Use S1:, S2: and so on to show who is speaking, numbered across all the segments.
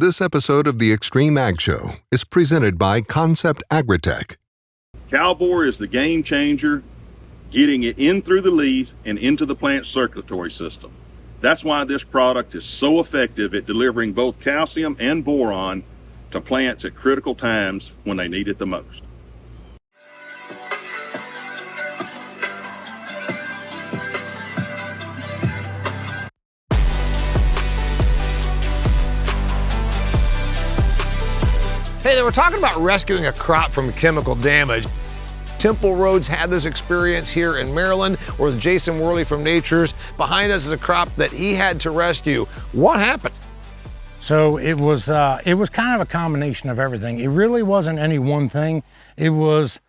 S1: This episode of the Extreme Ag Show is presented by Concept AgriTek.
S2: Cowboy is the game changer, getting it in through the leaf and into the plant circulatory system. That's why this product is so effective at delivering both calcium and boron to plants at critical times when they need it the most.
S3: Hey, they were talking about rescuing a crop from chemical damage. Temple Roads had this experience here in Maryland, where Jason Worley from Nature's behind us is a crop that he had to rescue. What happened?
S4: So it was kind of a combination of everything. It really wasn't any one thing. It was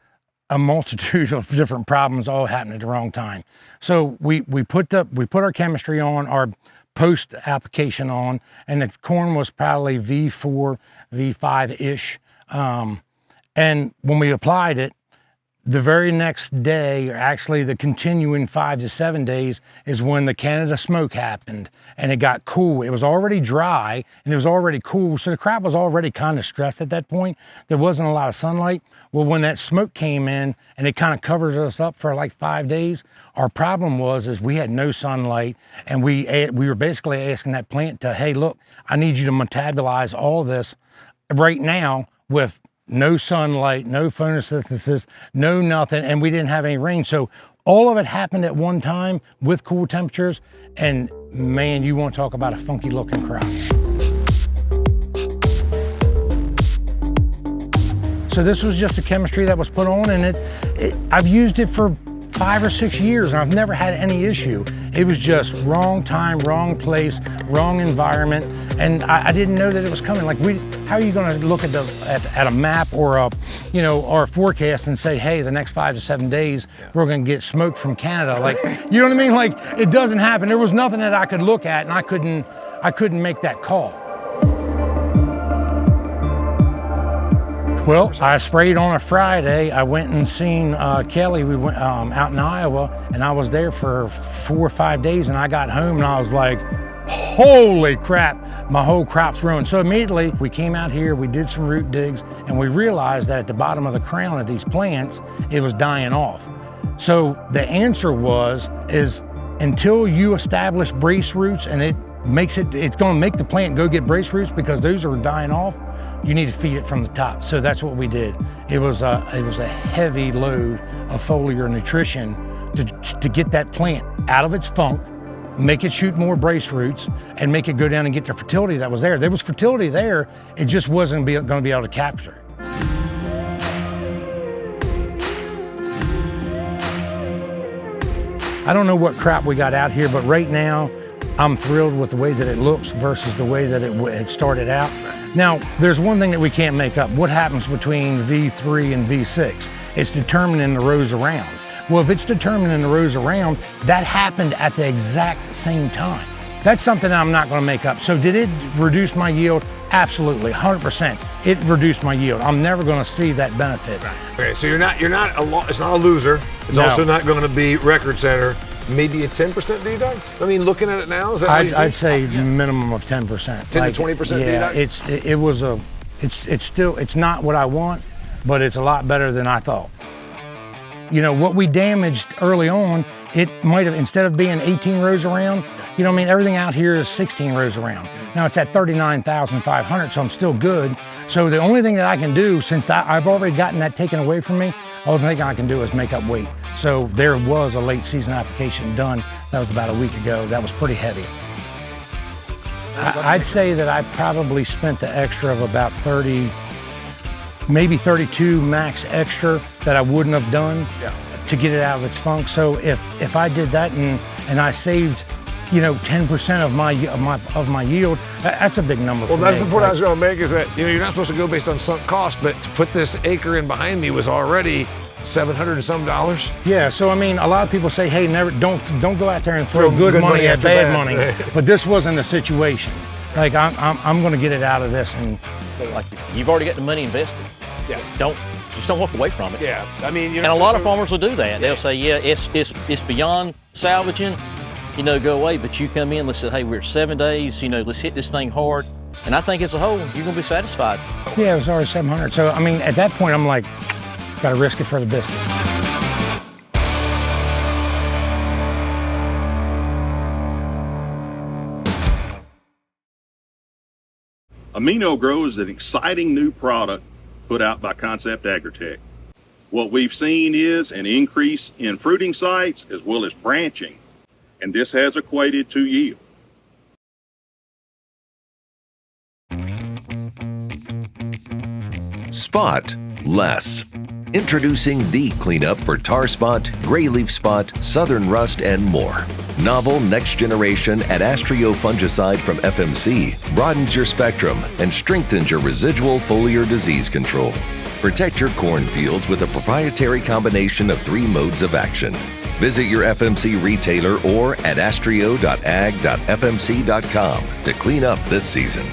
S4: a multitude of different problems all happened at the wrong time. So we put our chemistry on, our post application on, and the corn was probably V4, V5-ish. And when we applied it, the very next day, or actually the continuing 5 to 7 days, is when the Canada smoke happened and it got cool. It was already dry and it was already cool. So the crop was already kind of stressed at that point. There wasn't a lot of sunlight. Well, when that smoke came in and it kind of covered us up for like 5 days, our problem is we had no sunlight, and we were basically asking that plant to, hey, look, I need you to metabolize all this right now with no sunlight, no photosynthesis, no nothing, and we didn't have any rain. So all of it happened at one time with cool temperatures, and man, you want to talk about a funky looking crop. So this was just a chemistry that was put on, and I've used it for 5 or 6 years, and I've never had any issue. It was just wrong time, wrong place, wrong environment, and I didn't know that it was coming. Like, how are you going to look at a map or or a forecast and say, hey, the next 5 to 7 days we're going to get smoke from Canada? Like, you know what I mean? Like, it doesn't happen. There was nothing that I could look at, and I couldn't make that call. Well, I sprayed on a Friday. I went and seen Kelly. We went out in Iowa, and I was there for 4 or 5 days, and I got home and I was like, holy crap, my whole crop's ruined. So immediately we came out here, we did some root digs, and we realized that at the bottom of the crown of these plants, it was dying off. So the answer is until you establish brace roots, and it's going to make the plant go get brace roots because those are dying off, you need to feed it from the top. So that's what we did. It was a heavy load of foliar nutrition to get that plant out of its funk, make it shoot more brace roots, and make it go down and get the fertility that was there. There was fertility there, it just wasn't going to be able to capture it. I don't know what crop we got out here, but right now, I'm thrilled with the way that it looks versus the way that it started out. Now, there's one thing that we can't make up. What happens between V3 and V6? It's determining the rows around. Well, if it's determining the rows around, that happened at the exact same time. That's something I'm not going to make up. So did it reduce my yield? Absolutely, 100%. It reduced my yield. I'm never going to see that benefit.
S3: Okay, so it's not a loser. It's also not going to be record center. Maybe a 10% deduct? I mean, looking at it now, is that
S4: I'd say minimum of 10%.
S3: 10 to 20%
S4: yeah,
S3: deduct?
S4: It's not what I want, but it's a lot better than I thought. You know, what we damaged early on, it might have, instead of being 18 rows around, everything out here is 16 rows around. Now it's at 39,500, so I'm still good. So the only thing that I can do, since I've already gotten that taken away from me, all the thing I can do is make up weight. So there was a late season application done. That was about a week ago. That was pretty heavy. I'd say that I probably spent the extra of about 30, maybe 32 max extra that I wouldn't have done to get it out of its funk. So if I did that and I saved 10% of my yield, that's a big number for me.
S3: Well, that's the point I was going to make, is that you're not supposed to go based on sunk cost, but to put this acre in behind me was already $700 and some.
S4: Yeah, so a lot of people say, hey, don't go out there and throw good money at bad money. But this wasn't the situation. Like, I'm going to get it out of this, and
S5: like, you've already got the money invested.
S3: Yeah.
S5: Just don't walk away from it.
S3: Yeah,
S5: and a lot of farmers will do that. Yeah. They'll say, yeah, it's beyond salvaging. Go away, but you come in, let's say, hey, we're 7 days, let's hit this thing hard. And I think as a whole, you're gonna be satisfied.
S4: Yeah, it was already 700. So, I mean, at that point, I'm like, gotta risk it for the biscuit.
S2: Amino Grow is an exciting new product put out by Concept AgriTek. What we've seen is an increase in fruiting sites as well as branching, and this has equated to yield.
S6: Spot less. Introducing the cleanup for tar spot, gray leaf spot, southern rust, and more. Novel next generation Adastrio fungicide from FMC broadens your spectrum and strengthens your residual foliar disease control. Protect your cornfields with a proprietary combination of 3 modes of action. Visit your FMC retailer or adastrio.ag.fmc.com to clean up this season.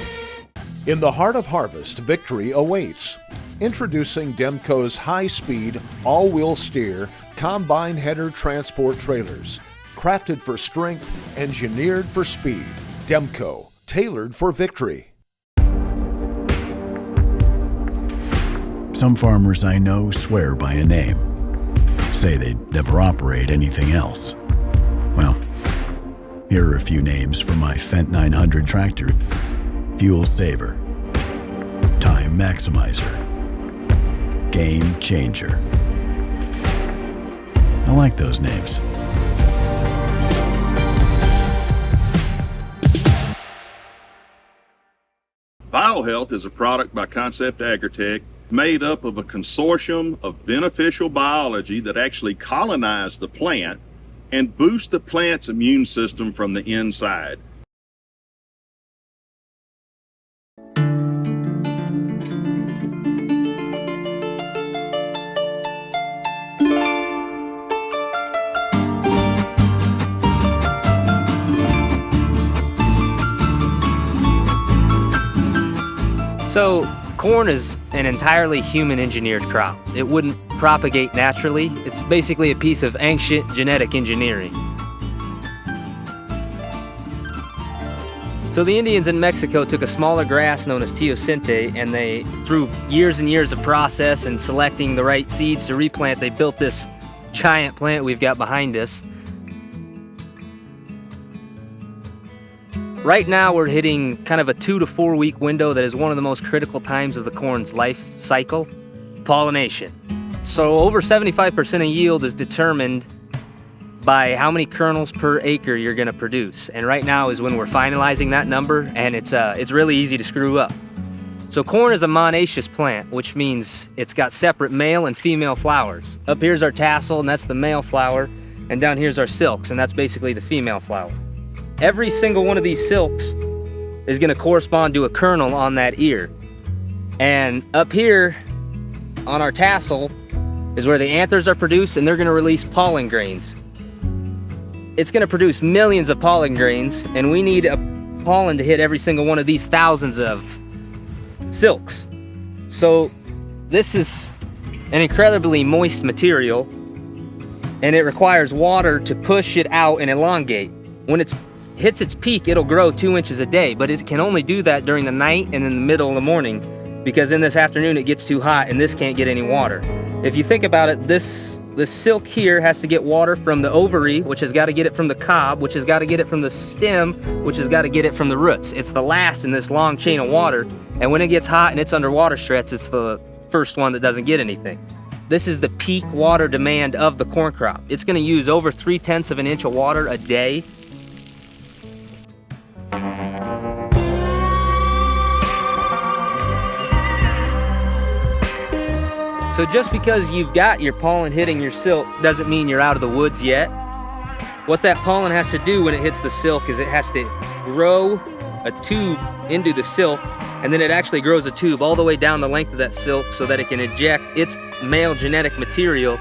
S7: In the heart of harvest, victory awaits. Introducing Demco's high-speed, all-wheel steer, combine header transport trailers. Crafted for strength, engineered for speed. Demco, tailored for victory.
S8: Some farmers I know swear by a name. Say they'd never operate anything else. Well, here are a few names for my Fendt 900 tractor. Fuel Saver, Time Maximizer, Game Changer. I like those names.
S2: BioHealth is a product by Concept AgriTek made up of a consortium of beneficial biology that actually colonize the plant and boost the plant's immune system from the inside.
S9: So, corn is an entirely human-engineered crop. It wouldn't propagate naturally. It's basically a piece of ancient genetic engineering. So the Indians in Mexico took a smaller grass known as teosinte, and they, through years and years of process and selecting the right seeds to replant, they built this giant plant we've got behind us. Right now we're hitting kind of a 2 to 4 week window that is one of the most critical times of the corn's life cycle, pollination. So over 75% of yield is determined by how many kernels per acre you're gonna produce. And right now is when we're finalizing that number, and it's really easy to screw up. So corn is a monoecious plant, which means it's got separate male and female flowers. Up here's our tassel, and that's the male flower, and down here's our silks, and that's basically the female flower. Every single one of these silks is gonna correspond to a kernel on that ear. And up here on our tassel is where the anthers are produced, and they're gonna release pollen grains. It's gonna produce millions of pollen grains, and we need a pollen to hit every single one of these thousands of silks. So this is an incredibly moist material, and it requires water to push it out and elongate. When it hits its peak, it'll grow 2 inches a day, but it can only do that during the night and in the middle of the morning, because in this afternoon it gets too hot and this can't get any water. If you think about it, this silk here has to get water from the ovary, which has got to get it from the cob, which has got to get it from the stem, which has got to get it from the roots. It's the last in this long chain of water, and when it gets hot and it's under water stress, it's the first one that doesn't get anything. This is the peak water demand of the corn crop. It's going to use over 3/10 of an inch of water a day. So just because you've got your pollen hitting your silk doesn't mean you're out of the woods yet. What that pollen has to do when it hits the silk is it has to grow a tube into the silk, and then it actually grows a tube all the way down the length of that silk so that it can inject its male genetic material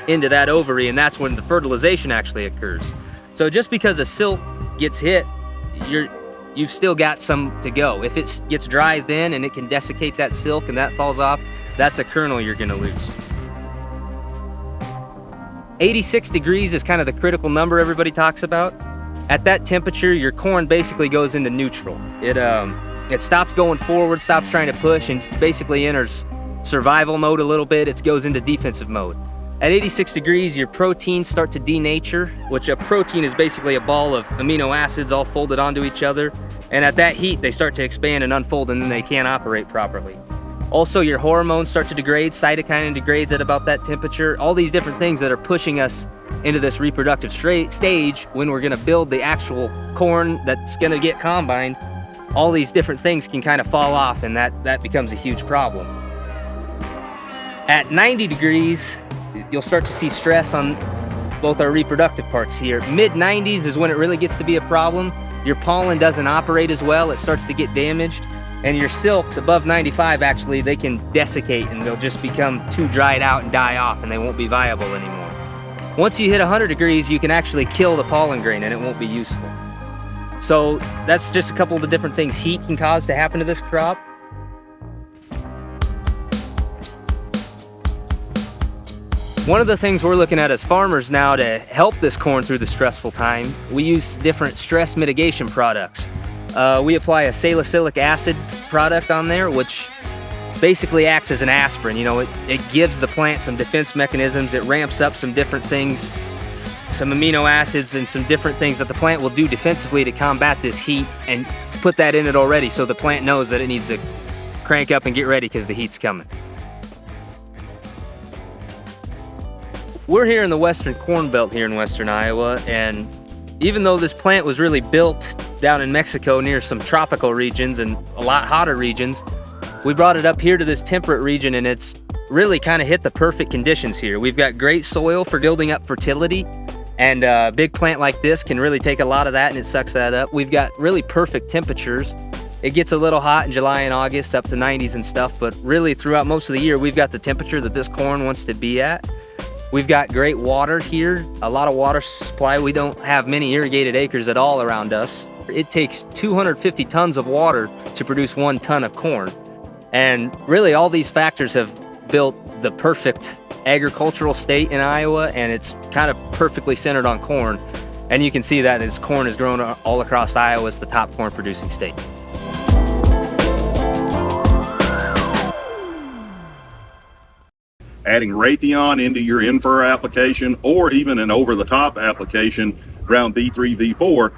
S9: into that ovary, and that's when the fertilization actually occurs. So just because a silk gets hit, you've still got some to go. If it gets dry then and it can desiccate that silk and that falls off, that's a kernel you're gonna lose. 86 degrees is kind of the critical number everybody talks about. At that temperature, your corn basically goes into neutral. It It stops going forward, stops trying to push, and basically enters survival mode a little bit. It goes into defensive mode. At 86 degrees, your proteins start to denature, which a protein is basically a ball of amino acids all folded onto each other. And at that heat, they start to expand and unfold, and then they can't operate properly. Also, your hormones start to degrade. Cytokinin degrades at about that temperature. All these different things that are pushing us into this reproductive stage when we're gonna build the actual corn that's gonna get combined. All these different things can kind of fall off, and that becomes a huge problem. At 90 degrees, you'll start to see stress on both our reproductive parts here. Mid-90s is when it really gets to be a problem. Your pollen doesn't operate as well. It starts to get damaged. And your silks above 95, actually, they can desiccate and they'll just become too dried out and die off, and they won't be viable anymore. Once you hit 100 degrees, you can actually kill the pollen grain and it won't be useful. So that's just a couple of the different things heat can cause to happen to this crop. One of the things we're looking at as farmers now to help this corn through the stressful time, we use different stress mitigation products. We apply a salicylic acid product on there, which basically acts as an aspirin. You know, it gives the plant some defense mechanisms. It ramps up some different things, some amino acids and some different things that the plant will do defensively to combat this heat, and put that in it already so the plant knows that it needs to crank up and get ready because the heat's coming. We're here in the western corn belt here in western Iowa, and even though this plant was really built down in Mexico near some tropical regions and a lot hotter regions, we brought it up here to this temperate region, and it's really kind of hit the perfect conditions here. We've got great soil for building up fertility, and a big plant like this can really take a lot of that and it sucks that up. We've got really perfect temperatures. It gets a little hot in July and August, up to 90s and stuff, but really throughout most of the year, we've got the temperature that this corn wants to be at. We've got great water here, a lot of water supply. We don't have many irrigated acres at all around us. It takes 250 tons of water to produce 1 ton of corn. And really all these factors have built the perfect agricultural state in Iowa, and it's kind of perfectly centered on corn. And you can see that as corn is grown all across Iowa as the top corn producing state.
S2: Adding Raytheon into your in-fur application, or even an over-the-top application around V3, V4,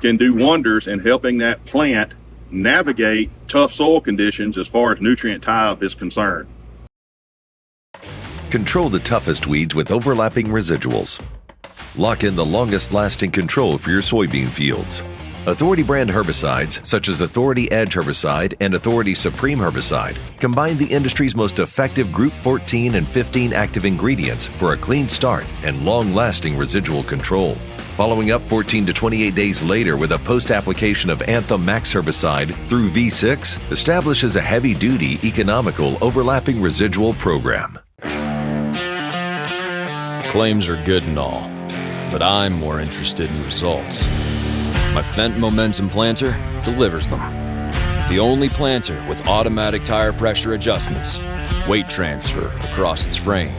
S2: can do wonders in helping that plant navigate tough soil conditions as far as nutrient tie-up is concerned.
S6: Control the toughest weeds with overlapping residuals. Lock in the longest-lasting control for your soybean fields. Authority brand herbicides, such as Authority Edge herbicide and Authority Supreme herbicide, combine the industry's most effective Group 14 and 15 active ingredients for a clean start and long-lasting residual control. Following up 14 to 28 days later with a post-application of Anthem Max herbicide through V6 establishes a heavy-duty, economical, overlapping residual program.
S10: Claims are good and all, but I'm more interested in results. My Fendt Momentum planter delivers them. The only planter with automatic tire pressure adjustments, weight transfer across its frame,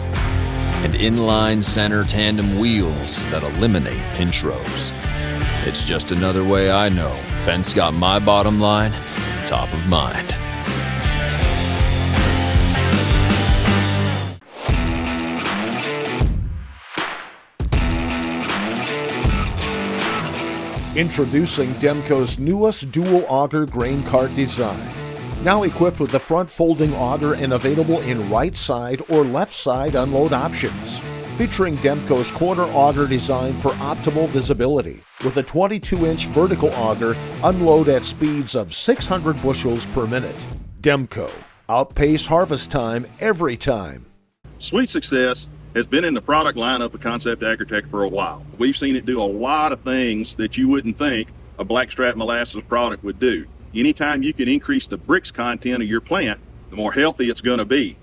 S10: and inline center tandem wheels that eliminate pinch rows. It's just another way I know Fendt's got my bottom line top of mind.
S7: Introducing Demco's newest dual auger grain cart design. Now equipped with the front folding auger and available in right side or left side unload options. Featuring Demco's corner auger design for optimal visibility. With a 22-inch vertical auger, unload at speeds of 600 bushels per minute. Demco, outpace harvest time every time.
S2: Sweet Success has been in the product lineup of Concept AgriTek for a while. We've seen it do a lot of things that you wouldn't think a blackstrap molasses product would do. Anytime you can increase the bricks content of your plant, the more healthy it's going to be.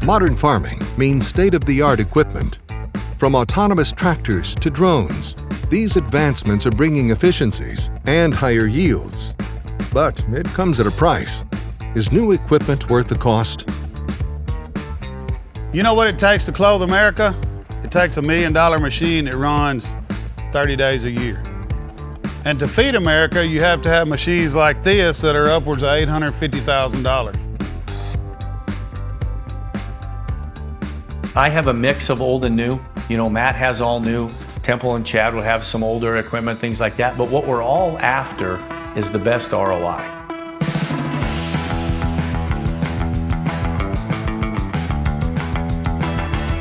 S1: Modern farming means state-of-the-art equipment. From autonomous tractors to drones, these advancements are bringing efficiencies and higher yields. But it comes at a price. Is new equipment worth the cost?
S11: You know what it takes to clothe America? It takes $1 million machine that runs 30 days a year. And to feed America, you have to have machines like this that are upwards of $850,000.
S12: I have a mix of old and new. You know, Matt has all new. Temple and Chad will have some older equipment, things like that. But what we're all after is the best ROI.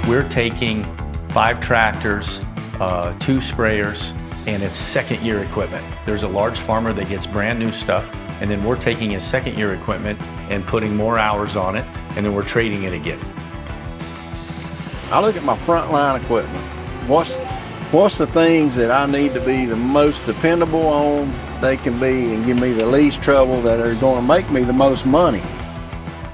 S12: We're taking 5 tractors, 2 sprayers, and it's second-year equipment. There's a large farmer that gets brand new stuff, and then we're taking his second-year equipment and putting more hours on it, and then we're trading it again.
S13: I look at my frontline equipment. What's the things that I need to be the most dependable on they can be and give me the least trouble that are going to make me the most money?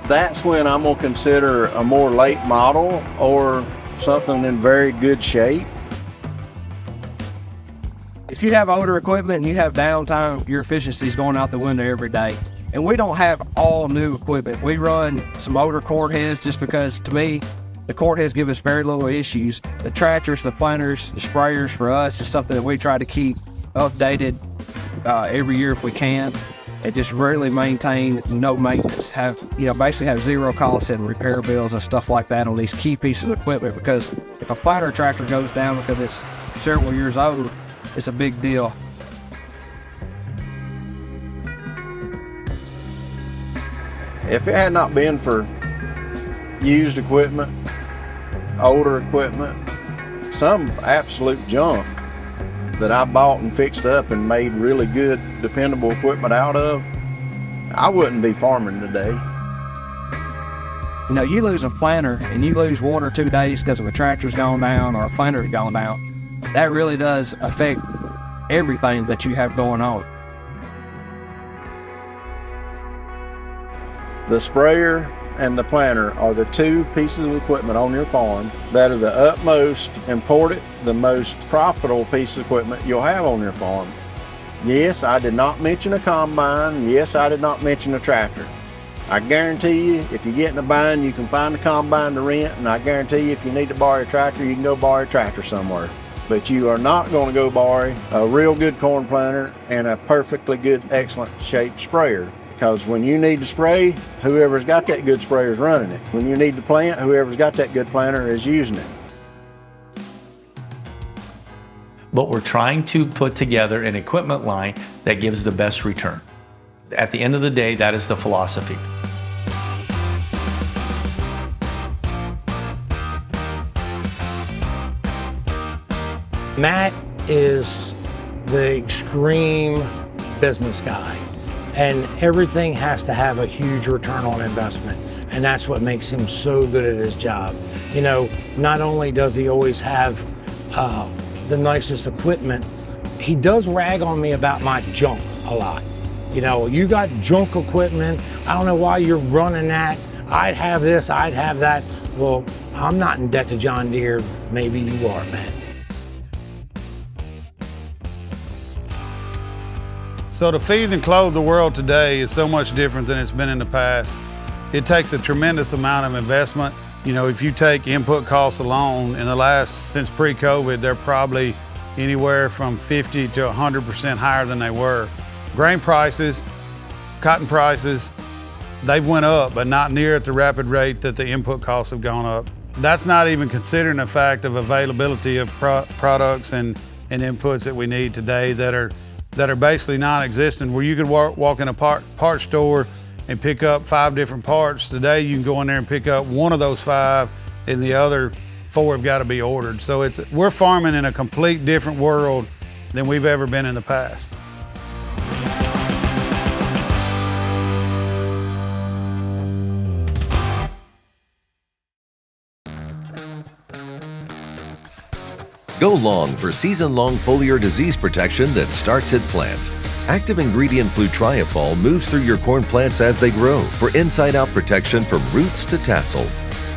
S13: That's when I'm going to consider a more late model or something in very good shape.
S14: If you have older equipment and you have downtime, your efficiency is going out the window every day. And we don't have all new equipment. We run some older cord heads just because, to me, the cord heads give us very little issues. The tractors, the planters, the sprayers for us is something that we try to keep updated every year if we can. And just really maintain no maintenance, basically have zero costs and repair bills and stuff like that on these key pieces of equipment, because if a planter tractor goes down because it's several years old, it's a big deal.
S13: If it had not been for used equipment, older equipment, some absolute junk that I bought and fixed up and made really good, dependable equipment out of, I wouldn't be farming today.
S14: You know, you lose a planter and you lose 1 or 2 days because of a tractor's gone down or a planter's gone down. That really does affect everything that you have going on.
S13: The sprayer and the planter are the 2 pieces of equipment on your farm that are the utmost important, the most profitable piece of equipment you'll have on your farm. Yes, I did not mention a combine. Yes, I did not mention a tractor. I guarantee you, if you get in a bind, you can find a combine to rent, and I guarantee you, if you need to borrow a tractor, you can go borrow a tractor somewhere. But you are not going to go borrow a real good corn planter and a perfectly good, excellent shaped sprayer. Because when you need to spray, whoever's got that good sprayer is running it. When you need to plant, whoever's got that good planter is using it.
S12: But we're trying to put together an equipment line that gives the best return. At the end of the day, that is the philosophy.
S4: Matt is the extreme business guy, and everything has to have a huge return on investment, and that's what makes him so good at his job. You know, not only does he always have the nicest equipment, he does rag on me about my junk a lot. You know, you got junk equipment, I don't know why you're running that, I'd have this, I'd have that. Well, I'm not in debt to John Deere, maybe you are, Matt.
S11: So to feed and clothe the world today is so much different than it's been in the past. It takes a tremendous amount of investment. You know, if you take input costs alone, since pre-COVID, they're probably anywhere from 50 to 100% higher than they were. Grain prices, cotton prices, they've went up, but not near at the rapid rate that the input costs have gone up. That's not even considering the fact of availability of products and inputs that we need today that are basically non-existent, where you could walk in a part store and pick up 5 different parts. Today you can go in there and pick up one of those 5 and the other 4 have got to be ordered. So we're farming in a complete different world than we've ever been in the past.
S6: Go long for season-long foliar disease protection that starts at plant. Active ingredient flutriafol moves through your corn plants as they grow for inside-out protection from roots to tassel.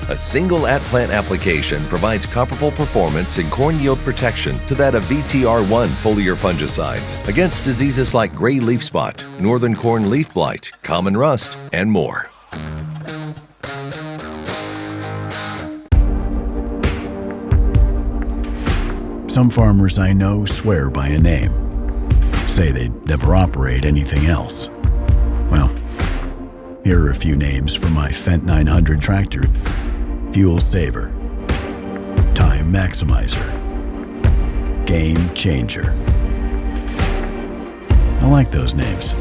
S6: A single at-plant application provides comparable performance in corn yield protection to that of VTR1 foliar fungicides against diseases like gray leaf spot, northern corn leaf blight, common rust, and more.
S8: Some farmers I know swear by a name, say they'd never operate anything else. Well, here are a few names for my Fendt 900 tractor. Fuel Saver, Time Maximizer, Game Changer. I like those names.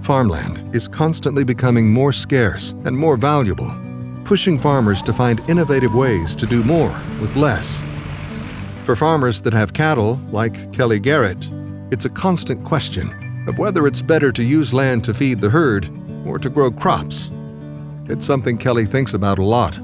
S1: Farmland is constantly becoming more scarce and more valuable, pushing farmers to find innovative ways to do more with less. For farmers that have cattle, like Kelly Garrett, it's a constant question of whether it's better to use land to feed the herd or to grow crops. It's something Kelly thinks about a lot.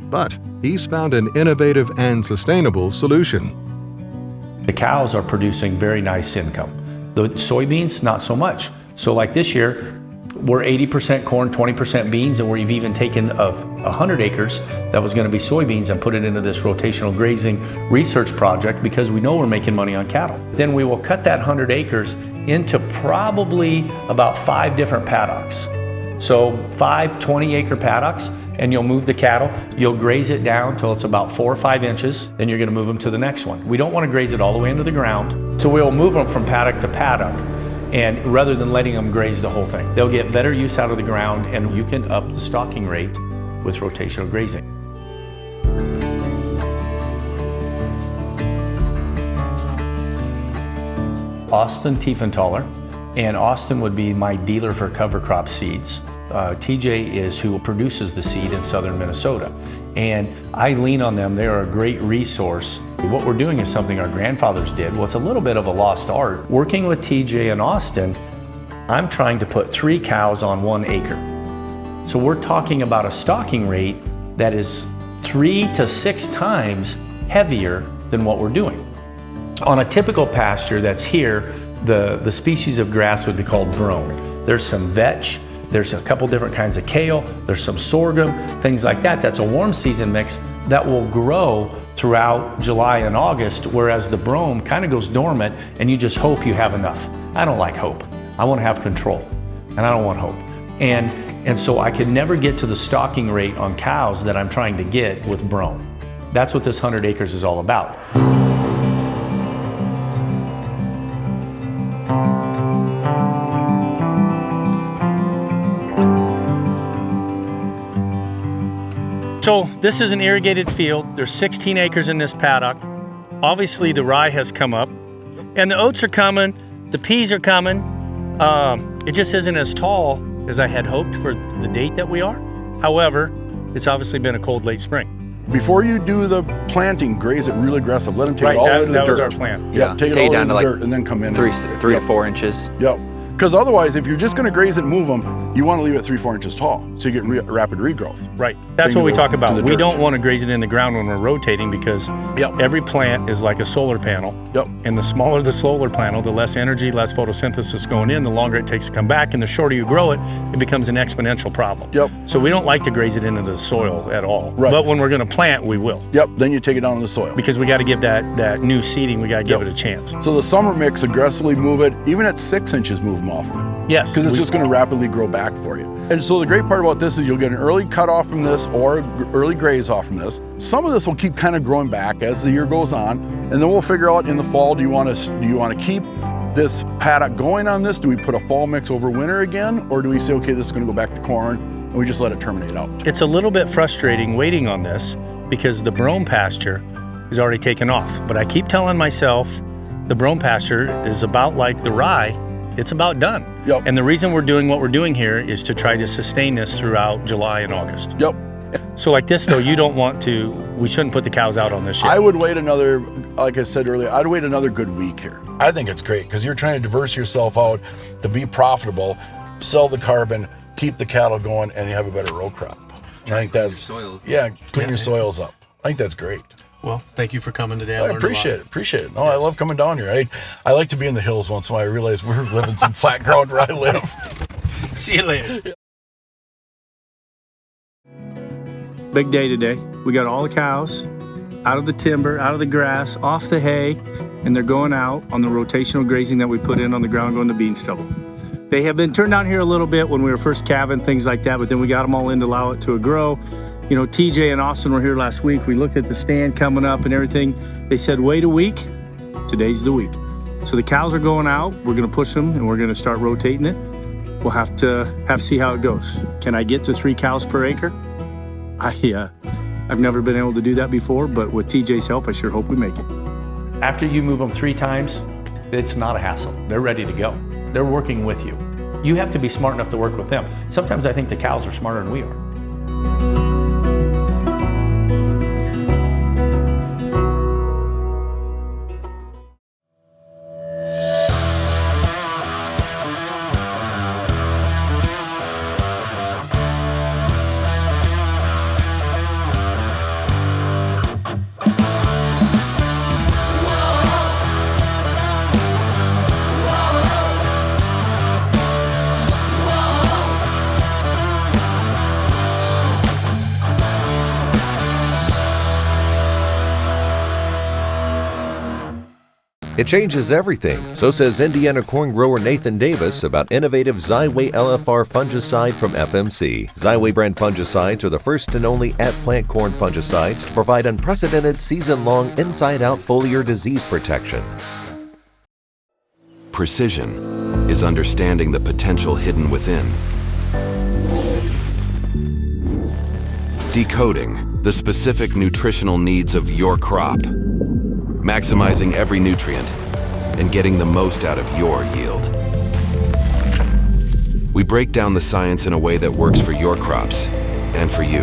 S1: But he's found an innovative and sustainable solution.
S12: The cows are producing very nice income. The soybeans, not so much. So like this year, we're 80% corn, 20% beans, and we've even taken of 100 acres that was going to be soybeans and put it into this rotational grazing research project because we know we're making money on cattle. Then we will cut that 100 acres into probably about 5 different paddocks. So 5 20-acre paddocks, and you'll move the cattle, you'll graze it down till it's about 4 or 5 inches, then you're going to move them to the next one. We don't want to graze it all the way into the ground, so we'll move them from paddock to paddock. And rather than letting them graze the whole thing, they'll get better use out of the ground, and you can up the stocking rate with rotational grazing. Austin Tiefenthaler, and Austin would be my dealer for cover crop seeds. TJ is who produces the seed in southern Minnesota, and I lean on them. They are a great resource. What we're doing is something our grandfathers did. Well, it's a little bit of a lost art. Working with TJ and Austin, I'm trying to put 3 cows on 1 acre. So we're talking about a stocking rate that is 3 to 6 times heavier than what we're doing. On a typical pasture that's here, the species of grass would be called brome. There's some vetch, there's a couple different kinds of kale, there's some sorghum, things like that. That's a warm season mix that will grow throughout July and August, whereas the brome kind of goes dormant and you just hope you have enough. I don't like hope. I want to have control, and I don't want hope. And so I could never get to the stocking rate on cows that I'm trying to get with brome. That's what this 100 acres is all about. So this is an irrigated field. There's 16 acres in this paddock. Obviously the rye has come up, and the oats are coming, the peas are coming. It just isn't as tall as I had hoped for the date that we are. However, it's obviously been a cold late spring.
S15: Before you do the planting, graze it really aggressive. Let them take it all the way to the dirt.
S12: That was our plan.
S15: Yeah, take it all the way to the dirt and then come in.
S16: 3 to 4 inches.
S15: Yep. Because otherwise, if you're just going to graze it and move them, you want to leave it 3-4 inches tall, so you get rapid regrowth.
S12: Right. That's what we talk about. We don't want to graze it in the ground when we're rotating, because every plant is like a solar panel.
S15: Yep.
S12: And the smaller the solar panel, the less energy, less photosynthesis going in, the longer it takes to come back, and the shorter you grow it, it becomes an exponential problem.
S15: Yep.
S12: So we don't like to graze it into the soil at all.
S15: Right.
S12: But when we're going to plant, we will.
S15: Yep. Then you take it down in the soil.
S12: Because we got to give that new seeding, we got to give it a chance.
S15: So the summer mix, aggressively move it, even at 6 inches, move them off of it.
S12: Yes.
S15: Because it's just going to rapidly grow back for you. And so the great part about this is you'll get an early cut off from this or early graze off from this. Some of this will keep kind of growing back as the year goes on, and then we'll figure out in the fall, do you want to keep this paddock going on this? Do we put a fall mix over winter again, or do we say, okay, this is going to go back to corn, and we just let it terminate out?
S12: It's a little bit frustrating waiting on this because the brome pasture is already taken off. But I keep telling myself the brome pasture is about like the rye. It's about done.
S15: Yep.
S12: And the reason we're doing what we're doing here is to try to sustain this throughout July and August.
S15: Yep.
S12: So like this though, you don't want to, we shouldn't put the cows out on this yet.
S15: I would wait another, like I said earlier, I'd wait another good week here. I think it's great because you're trying to diverse yourself out to be profitable, sell the carbon, keep the cattle going, and you have a better row crop. I think that's, clean your soils up. I think that's great.
S16: Well, thank you for coming today.
S15: I appreciate it. No, I love coming down here. I like to be in the hills once in a while. I realize we're living some flat ground where I live.
S16: See you later.
S17: Big day today. We got all the cows out of the timber, out of the grass, off the hay, and they're going out on the rotational grazing that we put in on the ground going to bean stubble. They have been turned down here a little bit when we were first calving, things like that, but then we got them all in to allow it to grow. You know, TJ and Austin were here last week. We looked at the stand coming up and everything. They said, wait a week. Today's the week. So the cows are going out. We're going to push them and we're going to start rotating it. We'll have to see how it goes. Can I get to 3 cows per acre? I've never been able to do that before, but with TJ's help, I sure hope we make it.
S12: After you move them 3 times, it's not a hassle. They're ready to go. They're working with you. You have to be smart enough to work with them. Sometimes I think the cows are smarter than we are.
S6: It changes everything, so says Indiana corn grower Nathan Davis about innovative Xyway LFR fungicide from FMC. Xyway brand fungicides are the first and only at-plant corn fungicides to provide unprecedented season-long inside-out foliar disease protection.
S18: Precision is understanding the potential hidden within. Decoding the specific nutritional needs of your crop. Maximizing every nutrient and getting the most out of your yield. We break down the science in a way that works for your crops and for you.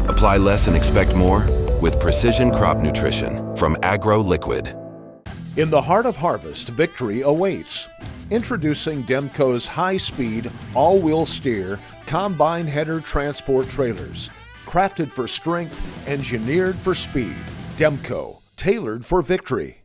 S18: Apply less and expect more with Precision Crop Nutrition from AgriTek.
S7: In the heart of harvest, victory awaits. Introducing Demco's high-speed, all-wheel steer, combine header transport trailers. Crafted for strength, engineered for speed. Demco, tailored for victory.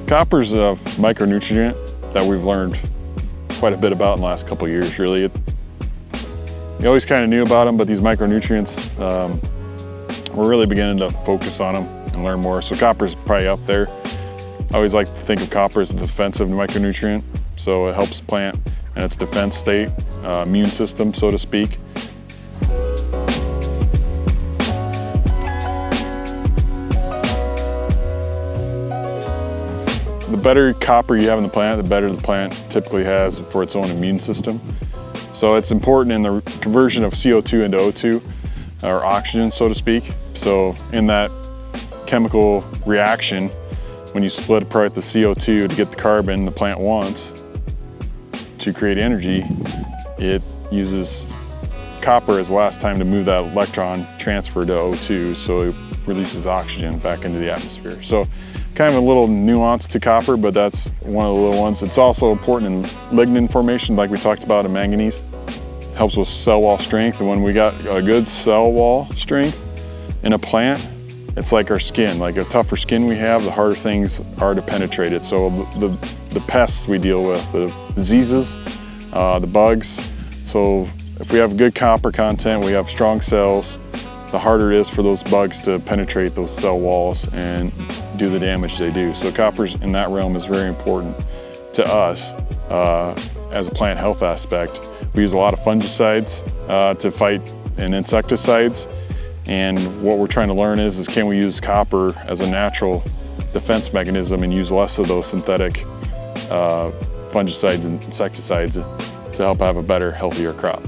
S19: Copper's a micronutrient that we've learned quite a bit about in the last couple of years, really. You always kind of knew about them, but these micronutrients, we're really beginning to focus on them and learn more. So copper's probably up there. I always like to think of copper as a defensive micronutrient. So it helps the plant in its defense state, immune system, so to speak. The better copper you have in the plant, the better the plant typically has for its own immune system. So it's important in the conversion of CO2 into O2, or oxygen, so to speak. So in that chemical reaction, when you split apart the CO2 to get the carbon the plant wants to create energy, it uses copper as the last time to move that electron transfer to O2, so it releases oxygen back into the atmosphere. So kind of a little nuance to copper, but that's one of the little ones. It's also important in lignin formation, like we talked about in manganese. Helps with cell wall strength, and when we got a good cell wall strength in a plant, it's like our skin. Like a tougher skin we have, the harder things are to penetrate it. So the pests we deal with, the diseases, the bugs. So if we have good copper content, we have strong cells, the harder it is for those bugs to penetrate those cell walls and do the damage they do. So copper's in that realm is very important to us as a plant health aspect. We use a lot of fungicides to fight and insecticides, and what we're trying to learn is can we use copper as a natural defense mechanism and use less of those synthetic fungicides and insecticides to help have a better, healthier crop.